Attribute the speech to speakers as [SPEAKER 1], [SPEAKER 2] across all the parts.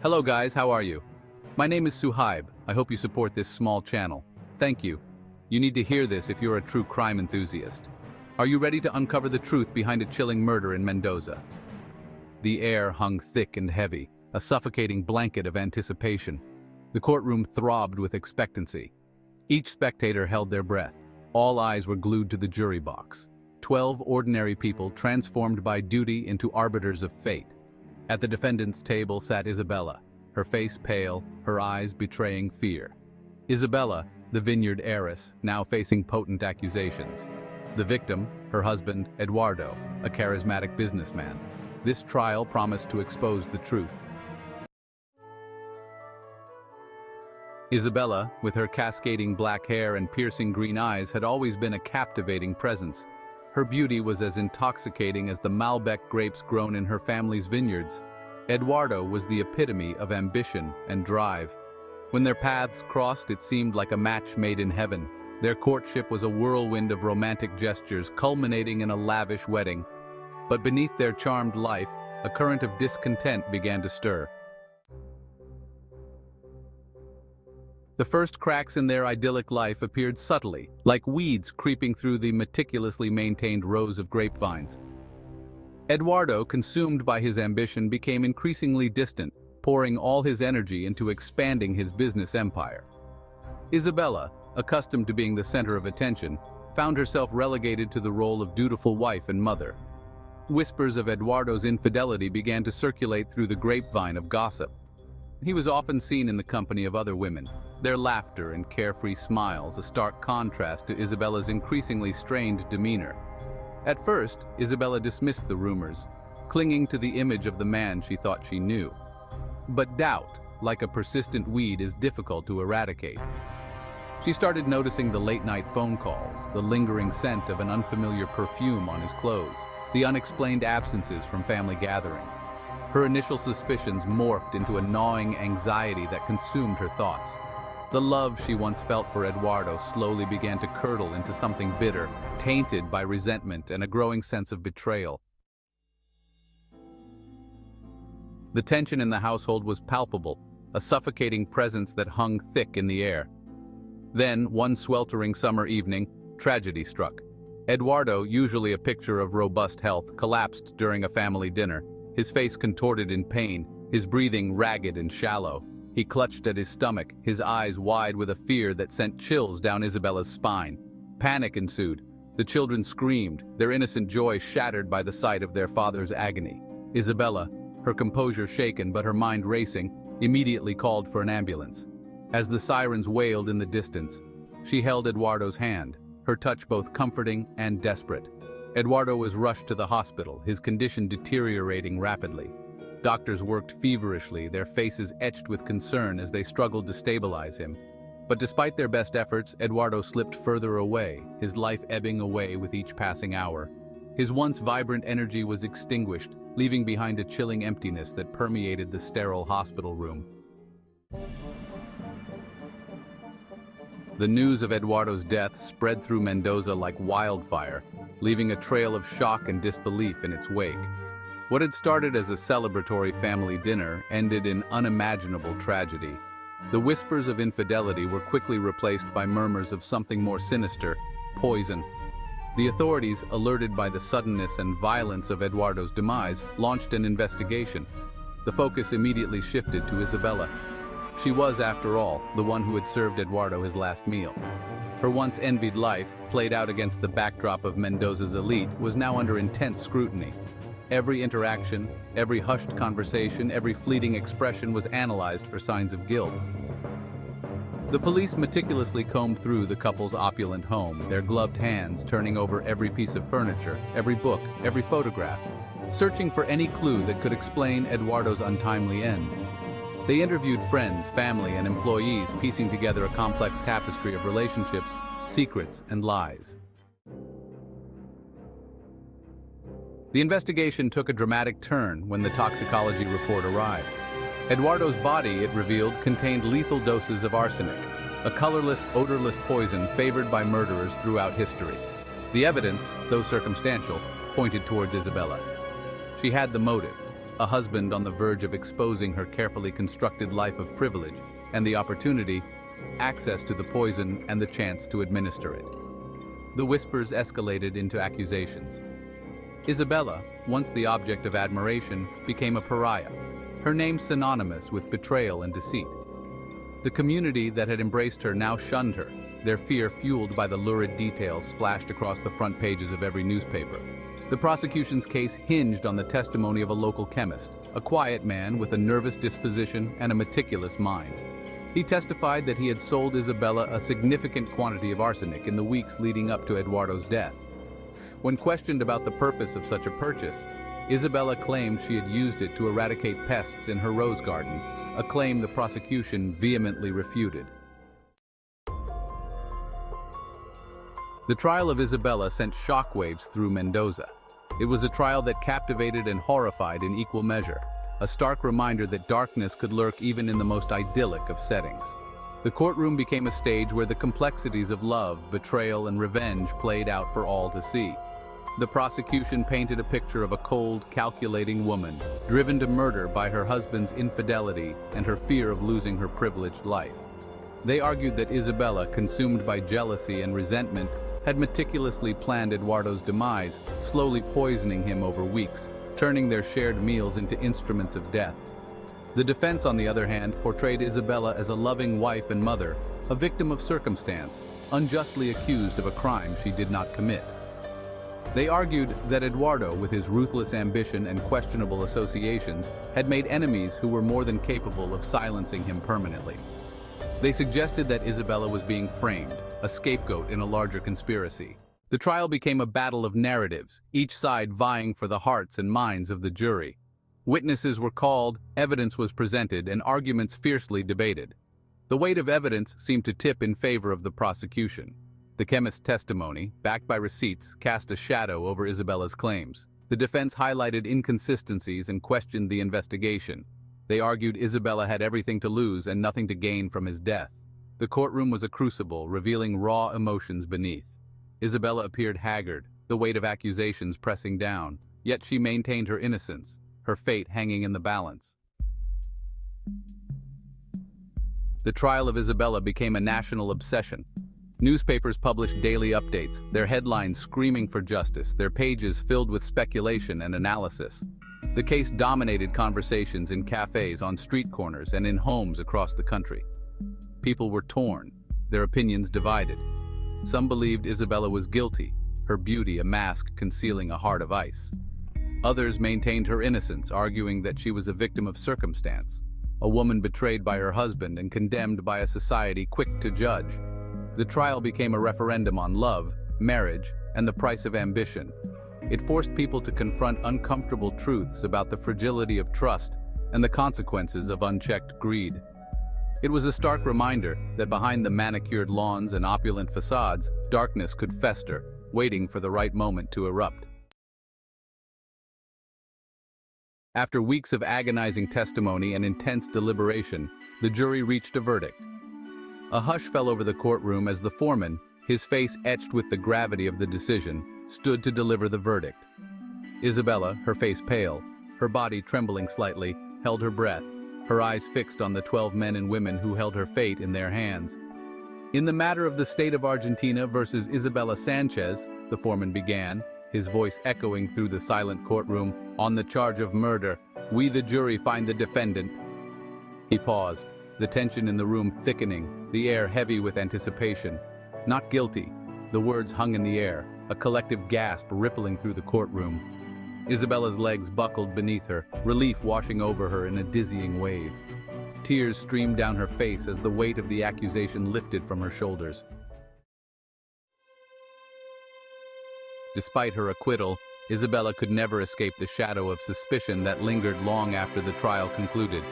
[SPEAKER 1] Hello guys, how are you? My name is Suhaib. I hope you support this small channel. Thank you. You need to hear this if you're a true crime enthusiast. Are you ready to uncover the truth behind a chilling murder in Mendoza? The air hung thick and heavy, a suffocating blanket of anticipation. The courtroom throbbed with expectancy. Each spectator held their breath. All eyes were glued to the jury box. 12 ordinary people transformed by duty into arbiters of fate. At the defendant's table sat Isabella, her face pale, her eyes betraying fear. Isabella, the Vineyard heiress, now facing potent accusations. The victim, her husband, Eduardo, a charismatic businessman. This trial promised to expose the truth. Isabella, with her cascading black hair and piercing green eyes, had always been a captivating presence. Her beauty was as intoxicating as the Malbec grapes grown in her family's vineyards. Eduardo was the epitome of ambition and drive. When their paths crossed, it seemed like a match made in heaven. Their courtship was a whirlwind of romantic gestures, culminating in a lavish wedding. But beneath their charmed life, a current of discontent began to stir. The first cracks in their idyllic life appeared subtly, like weeds creeping through the meticulously maintained rows of grapevines. Eduardo, consumed by his ambition, became increasingly distant, pouring all his energy into expanding his business empire. Isabella, accustomed to being the center of attention, found herself relegated to the role of dutiful wife and mother. Whispers of Eduardo's infidelity began to circulate through the grapevine of gossip. He was often seen in the company of other women, their laughter and carefree smiles a stark contrast to Isabella's increasingly strained demeanor. At first, Isabella dismissed the rumors, clinging to the image of the man she thought she knew. But doubt, like a persistent weed, is difficult to eradicate. She started noticing the late-night phone calls, the lingering scent of an unfamiliar perfume on his clothes, the unexplained absences from family gatherings. Her initial suspicions morphed into a gnawing anxiety that consumed her thoughts. The love she once felt for Eduardo slowly began to curdle into something bitter, tainted by resentment and a growing sense of betrayal. The tension in the household was palpable, a suffocating presence that hung thick in the air. Then, one sweltering summer evening, tragedy struck. Eduardo, usually a picture of robust health, collapsed during a family dinner. His face contorted in pain, his breathing ragged and shallow. He clutched at his stomach, his eyes wide with a fear that sent chills down Isabella's spine. Panic ensued. The children screamed, their innocent joy shattered by the sight of their father's agony. Isabella, her composure shaken but her mind racing, immediately called for an ambulance. As the sirens wailed in the distance, she held Eduardo's hand, her touch both comforting and desperate. Eduardo was rushed to the hospital, his condition deteriorating rapidly. Doctors worked feverishly, their faces etched with concern as they struggled to stabilize him. But despite their best efforts, Eduardo slipped further away, his life ebbing away with each passing hour. His once vibrant energy was extinguished, leaving behind a chilling emptiness that permeated the sterile hospital room. The news of Eduardo's death spread through Mendoza like wildfire, leaving a trail of shock and disbelief in its wake. What had started as a celebratory family dinner ended in unimaginable tragedy. The whispers of infidelity were quickly replaced by murmurs of something more sinister: poison. The authorities, alerted by the suddenness and violence of Eduardo's demise, launched an investigation. The focus immediately shifted to Isabella. She was, after all, the one who had served Eduardo his last meal. Her once envied life, played out against the backdrop of Mendoza's elite, was now under intense scrutiny. Every interaction, every hushed conversation, every fleeting expression was analyzed for signs of guilt. The police meticulously combed through the couple's opulent home, their gloved hands turning over every piece of furniture, every book, every photograph, searching for any clue that could explain Eduardo's untimely end. They interviewed friends, family, and employees, piecing together a complex tapestry of relationships, secrets, and lies. The investigation took a dramatic turn when the toxicology report arrived. Eduardo's body, it revealed, contained lethal doses of arsenic, a colorless, odorless poison favored by murderers throughout history. The evidence, though circumstantial, pointed towards Isabella. She had the motive, a husband on the verge of exposing her carefully constructed life of privilege, and the opportunity, access to the poison and the chance to administer it. The whispers escalated into accusations. Isabella, once the object of admiration, became a pariah, her name synonymous with betrayal and deceit. The community that had embraced her now shunned her, their fear fueled by the lurid details splashed across the front pages of every newspaper. The prosecution's case hinged on the testimony of a local chemist, a quiet man with a nervous disposition and a meticulous mind. He testified that he had sold Isabella a significant quantity of arsenic in the weeks leading up to Eduardo's death. When questioned about the purpose of such a purchase, Isabella claimed she had used it to eradicate pests in her rose garden, a claim the prosecution vehemently refuted. The trial of Isabella sent shockwaves through Mendoza. It was a trial that captivated and horrified in equal measure, a stark reminder that darkness could lurk even in the most idyllic of settings. The courtroom became a stage where the complexities of love, betrayal, and revenge played out for all to see. The prosecution painted a picture of a cold, calculating woman, driven to murder by her husband's infidelity and her fear of losing her privileged life. They argued that Isabella, consumed by jealousy and resentment, had meticulously planned Eduardo's demise, slowly poisoning him over weeks, turning their shared meals into instruments of death. The defense, on the other hand, portrayed Isabella as a loving wife and mother, a victim of circumstance, unjustly accused of a crime she did not commit. They argued that Eduardo, with his ruthless ambition and questionable associations, had made enemies who were more than capable of silencing him permanently. They suggested that Isabella was being framed, a scapegoat in a larger conspiracy. The trial became a battle of narratives, each side vying for the hearts and minds of the jury. Witnesses were called, evidence was presented, and arguments fiercely debated. The weight of evidence seemed to tip in favor of the prosecution. The chemist's testimony, backed by receipts, cast a shadow over Isabella's claims. The defense highlighted inconsistencies and questioned the investigation. They argued Isabella had everything to lose and nothing to gain from his death. The courtroom was a crucible, revealing raw emotions beneath. Isabella appeared haggard, the weight of accusations pressing down, yet she maintained her innocence, her fate hanging in the balance. The trial of Isabella became a national obsession. Newspapers published daily updates, their headlines screaming for justice, their pages filled with speculation and analysis. The case dominated conversations in cafes, on street corners, and in homes across the country. People were torn, their opinions divided. Some believed Isabella was guilty, her beauty a mask concealing a heart of ice. Others maintained her innocence, arguing that she was a victim of circumstance, a woman betrayed by her husband and condemned by a society quick to judge. The trial became a referendum on love, marriage, and the price of ambition. It forced people to confront uncomfortable truths about the fragility of trust and the consequences of unchecked greed. It was a stark reminder that behind the manicured lawns and opulent facades, darkness could fester, waiting for the right moment to erupt. After weeks of agonizing testimony and intense deliberation, the jury reached a verdict. A hush fell over the courtroom as the foreman, his face etched with the gravity of the decision, stood to deliver the verdict. Isabella, her face pale, her body trembling slightly, held her breath, her eyes fixed on the 12 men and women who held her fate in their hands. In the matter of the state of Argentina versus Isabella Sanchez, the foreman began, his voice echoing through the silent courtroom, on the charge of murder, we the jury find the defendant. He paused, the tension in the room thickening, the air heavy with anticipation. Not guilty. The words hung in the air, a collective gasp rippling through the courtroom. Isabella's legs buckled beneath her, relief washing over her in a dizzying wave. Tears streamed down her face as the weight of the accusation lifted from her shoulders. Despite her acquittal, Isabella could never escape the shadow of suspicion that lingered long after the trial concluded.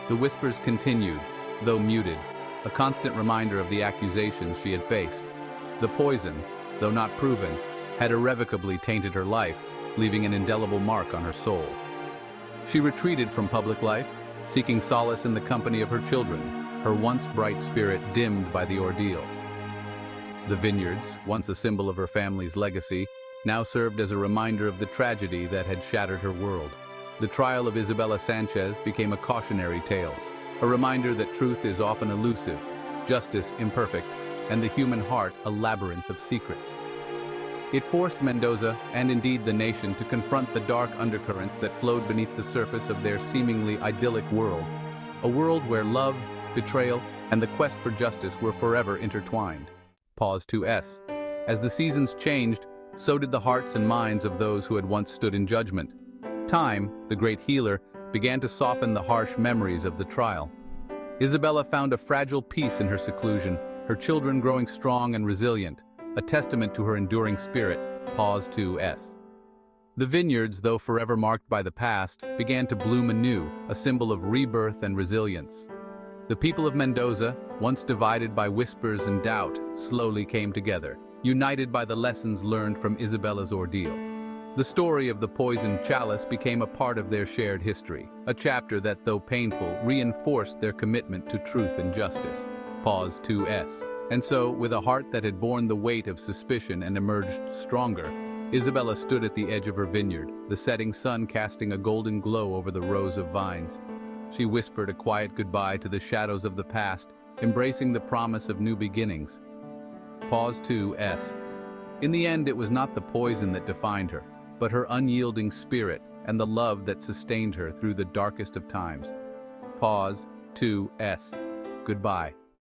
[SPEAKER 1] The whispers continued, though muted, a constant reminder of the accusations she had faced. The poison, though not proven, had irrevocably tainted her life, leaving an indelible mark on her soul. She retreated from public life, seeking solace in the company of her children, her once bright spirit dimmed by the ordeal. The vineyards, once a symbol of her family's legacy, now served as a reminder of the tragedy that had shattered her world. The trial of Isabella Sanchez became a cautionary tale, a reminder that truth is often elusive, justice imperfect, and the human heart a labyrinth of secrets. It forced Mendoza, and indeed the nation, to confront the dark undercurrents that flowed beneath the surface of their seemingly idyllic world, a world where love, betrayal, and the quest for justice were forever intertwined. Pause 2S. As the seasons changed, so did the hearts and minds of those who had once stood in judgment. Time, the great healer, began to soften the harsh memories of the trial. Isabella found a fragile peace in her seclusion, her children growing strong and resilient, a testament to her enduring spirit. Pause 2S. The vineyards, though forever marked by the past, began to bloom anew, a symbol of rebirth and resilience. The people of Mendoza, once divided by whispers and doubt, slowly came together, united by the lessons learned from Isabella's ordeal. The story of the poisoned chalice became a part of their shared history, a chapter that, though painful, reinforced their commitment to truth and justice. Pause 2S. And so, with a heart that had borne the weight of suspicion and emerged stronger, Isabella stood at the edge of her vineyard, the setting sun casting a golden glow over the rows of vines. She whispered a quiet goodbye to the shadows of the past, embracing the promise of new beginnings. Pause 2S. In the end, it was not the poison that defined her, but her unyielding spirit and the love that sustained her through the darkest of times. Pause 2S. Goodbye.